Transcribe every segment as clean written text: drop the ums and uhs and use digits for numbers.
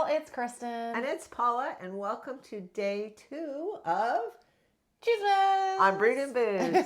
y'all, it's Kristen. And it's Paula, and welcome to day 2 of Cheesemas On Brood and Booze.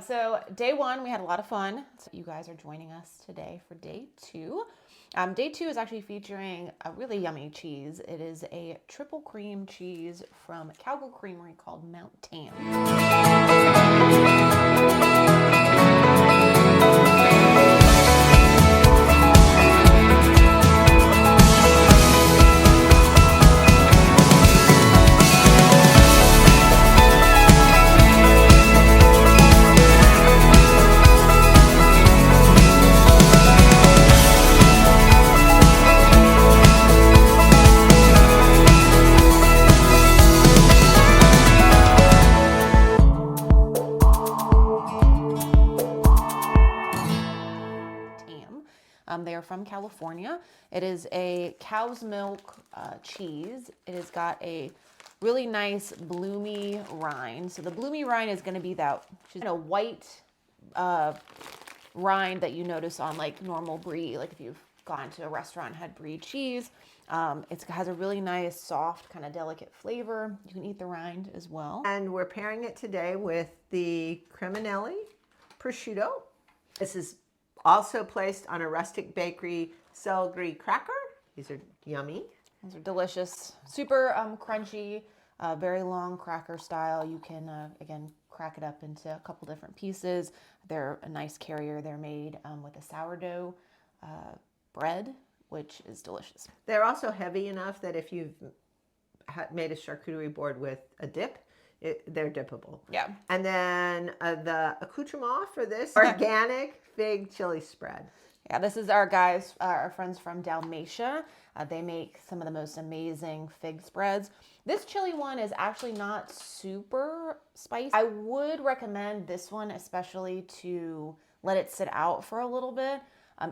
So day 1, we had a lot of fun. So you guys are joining us today for day 2. Day 2 is actually featuring a really yummy cheese. It is a triple cream cheese from Cowgill Creamery called Mount Tam. They are from California. It is a cow's milk cheese. It has got a really nice bloomy rind. So the bloomy rind is going to be that white rind that you notice on like normal brie, like if you've gone to a restaurant and had brie cheese. It has a really nice, soft, kind of delicate flavor. You can eat the rind as well. And we're pairing it today with the Creminelli prosciutto. This is also placed on a rustic bakery celery cracker. These are yummy. These are delicious, super crunchy, very long cracker style. You can, again, crack it up into a couple different pieces. They're a nice carrier. They're made with a sourdough bread, which is delicious. They're also heavy enough that if you've made a charcuterie board with a dip, they're dippable. Yeah. And then the accoutrement for this, organic fig chili spread. Yeah, this is our friends from Dalmatia. They make some of the most amazing fig spreads. This chili one is actually not super spicy. I would recommend this one especially to let it sit out for a little bit.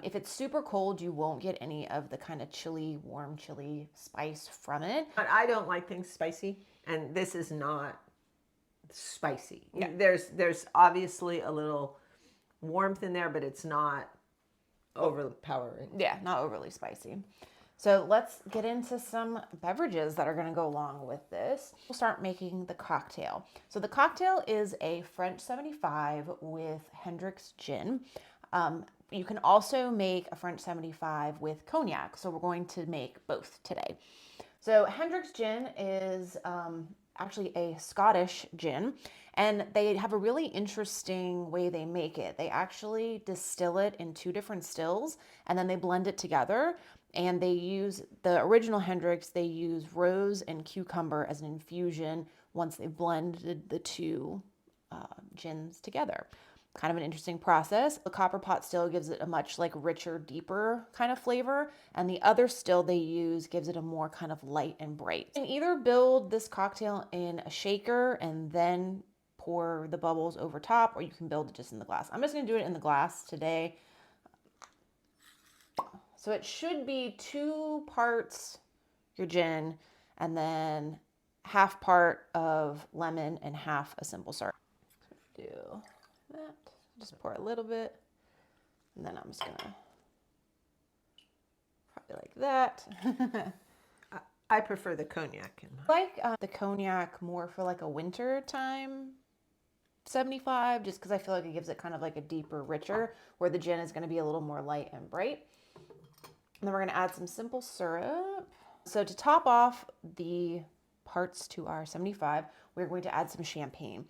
If it's super cold, you won't get any of the kind of chili, warm chili spice from it. But I don't like things spicy, and this is not spicy. Yeah. There's obviously a little warmth in there, but it's not overpowering. Yeah, not overly spicy. So let's get into some beverages that are going to go along with this. We'll start making the cocktail. So the cocktail is a French 75 with Hendrick's gin. You can also make a French 75 with cognac. So we're going to make both today. So Hendrick's gin is actually a Scottish gin, and they have a really interesting way they make it. They actually distill it in 2 different stills, and then they blend it together. And they use the original Hendrick's, they use rose and cucumber as an infusion once they've blended the 2 gins together. Kind of an interesting process. The copper pot still gives it a much like richer, deeper kind of flavor. And the other still they use gives it a more kind of light and bright. You can either build this cocktail in a shaker and then pour the bubbles over top, or you can build it just in the glass. I'm just gonna do it in the glass today. So it should be 2 parts your gin and then half part of lemon and half a simple syrup. Do that. Just pour a little bit, and then I'm just gonna probably like that. I prefer the cognac. I like the cognac more for like a winter time 75, just because I feel like it gives it kind of like a deeper, richer, where the gin is going to be a little more light and bright. And then we're going to add some simple syrup. So to top off the parts to our 75, we're going to add some champagne.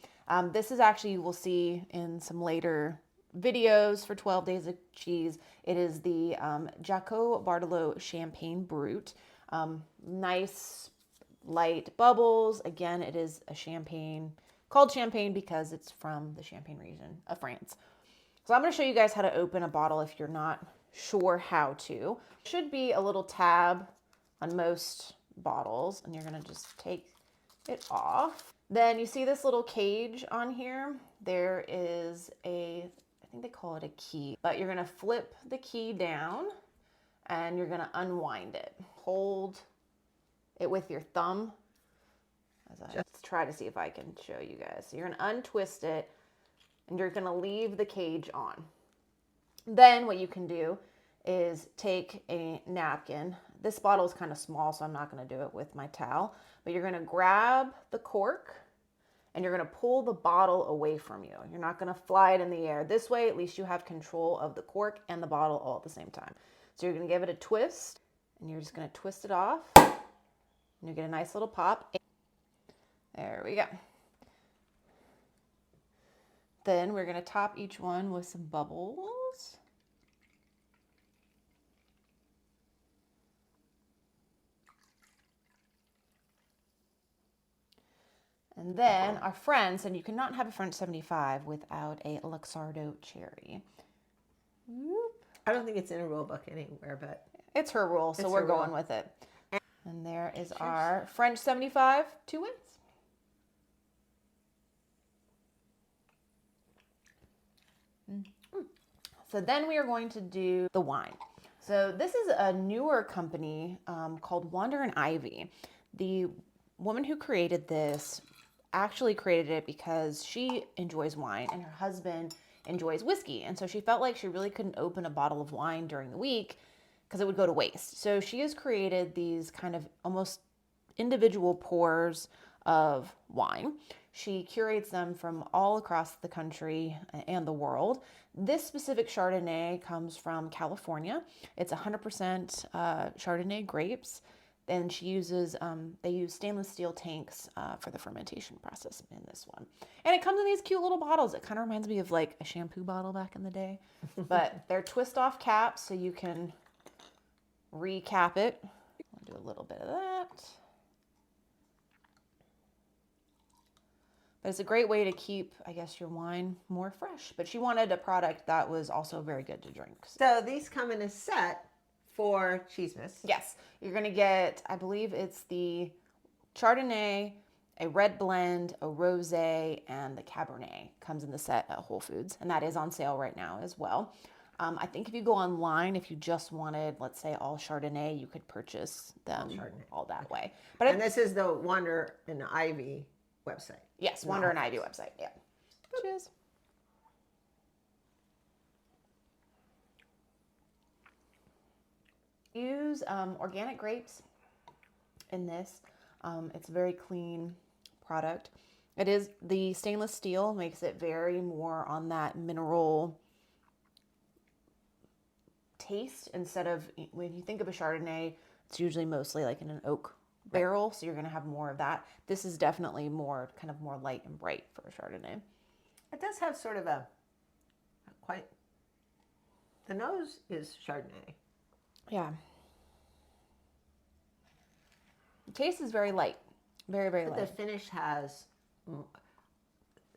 This is actually, you will see in some later videos for 12 Days of Cheese. It is the Jaco Bartolo Champagne Brut. Nice, light bubbles. Again, it is a champagne, called champagne because it's from the Champagne region of France. So I'm going to show you guys how to open a bottle if you're not sure how to. Should be a little tab on most bottles, and you're going to just take it off. Then you see this little cage on here. There is I think they call it a key, but you're going to flip the key down and you're going to unwind it. Hold it with your thumb. Let's try to see if I can show you guys. So you're going to untwist it and you're going to leave the cage on. Then what you can do is take a napkin. This bottle is kind of small, so I'm not going to do it with my towel. But you're going to grab the cork and you're going to pull the bottle away from you. You're not going to fly it in the air. This way, at least you have control of the cork and the bottle all at the same time. So you're going to give it a twist, and you're just going to twist it off, and you get a nice little pop. There we go. Then we're going to top each one with some bubbles. And then our friend said you cannot have a French 75 without a Luxardo cherry. Whoop. I don't think it's in a rule book anywhere, but It's her rule, so we're going with it. And there is our French 75 2 wins. So then we are going to do the wine. So this is a newer company called Wander and Ivy. The woman who created this actually created it because she enjoys wine and her husband enjoys whiskey. And so she felt like she really couldn't open a bottle of wine during the week because it would go to waste. So she has created these kind of almost individual pours of wine. She curates them from all across the country and the world. This specific Chardonnay comes from California. It's 100% Chardonnay grapes. And she uses, they use stainless steel tanks for the fermentation process in this one. And it comes in these cute little bottles. It kind of reminds me of like a shampoo bottle back in the day. But they're twist off caps so you can recap it. I'll do a little bit of that. But it's a great way to keep, I guess, your wine more fresh. But she wanted a product that was also very good to drink. So these come in a set for Cheesemas. Yes, you're going to get, I believe it's the Chardonnay, a red blend, a rosé, and the Cabernet comes in the set at Whole Foods. And that is on sale right now as well. I think if you go online, if you just wanted, let's say, all Chardonnay, you could purchase them all that way. But and this is the Wander and Ivy website. Yes, Wander and Ivy website. Yeah. Cheers. Use organic grapes in this. It's a very clean product. It is the stainless steel makes it very more on that mineral taste instead of when you think of a Chardonnay, it's usually mostly like in an oak barrel, so you're going to have more of that. This is definitely more kind of more light and bright for a Chardonnay. It does have sort of a quite, the nose is Chardonnay. Yeah. The taste is very light. Very, very light. The finish has,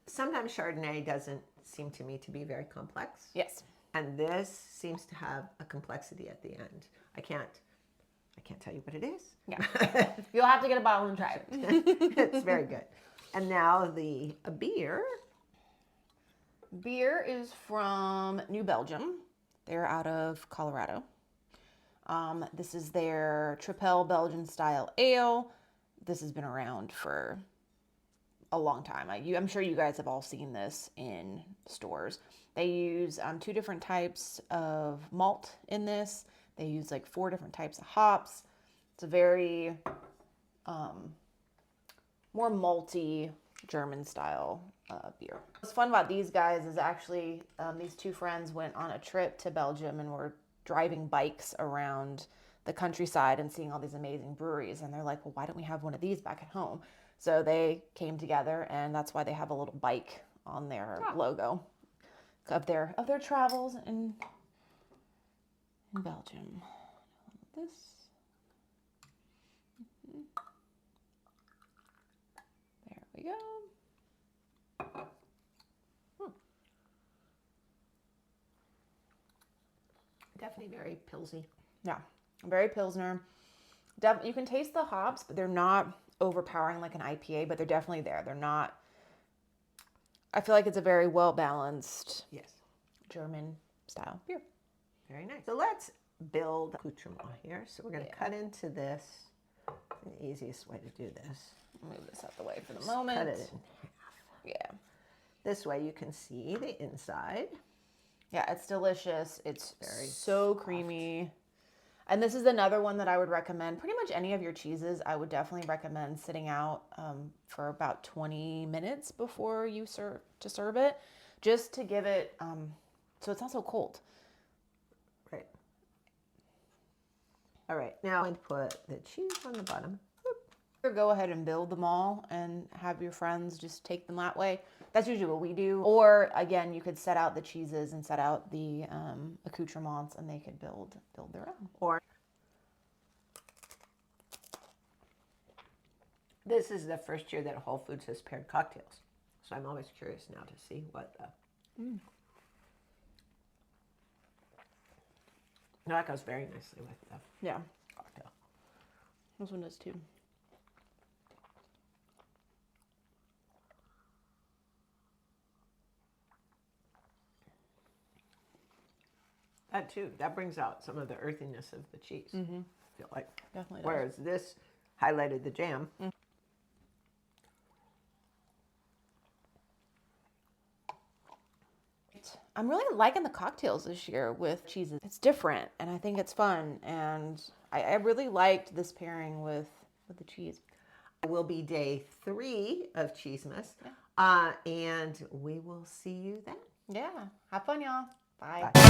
sometimes Chardonnay doesn't seem to me to be very complex. Yes. And this seems to have a complexity at the end. I can't tell you what it is. Yeah. You'll have to get a bottle and try it. It's very good. And now the beer. Beer is from New Belgium. They're out of Colorado. This is their Tripel Belgian style ale. This has been around for a long time. I'm sure you guys have all seen this in stores. They use 2 different types of malt in this. They use like 4 different types of hops. It's a very more malty German style beer. What's fun about these guys is actually these 2 friends went on a trip to Belgium and were driving bikes around the countryside and seeing all these amazing breweries. And they're like, well, why don't we have one of these back at home? So they came together, and that's why they have a little bike on their logo of their travels in Belgium. This. There we go. Definitely very pilsy. Yeah, very Pilsner. You can taste the hops, but they're not overpowering like an IPA, but they're definitely there. They're not. I feel like it's a very well-balanced German style beer. Very nice. So let's build accoutrement here. So we're going to cut into this. The easiest way to do this. Move this out the way for the moment. Cut it in half. Yeah. This way you can see the inside. Yeah, it's delicious. It's Very so creamy. And this is another one that I would recommend. Pretty much any of your cheeses, I would definitely recommend sitting out for about 20 minutes before you serve it, just to give it so it's not so cold. Right. All right. Now I'm going to put the cheese on the bottom. Or go ahead and build them all and have your friends just take them that way. That's usually what we do. Or again, you could set out the cheeses and set out the accoutrements, and they could build their own. Or this is the first year that Whole Foods has paired cocktails, so I'm always curious now to see what the. No, that goes very nicely with the Yeah, cocktail. this one does too. That too. That brings out some of the earthiness of the cheese. I feel like. Definitely does. Whereas this highlighted the jam. I'm really liking the cocktails this year with cheeses. It's different, and I think it's fun, and I really liked this pairing with the cheese. It will be day 3 of Cheesemas, and we will see you then. Yeah, have fun, y'all. Bye. Bye.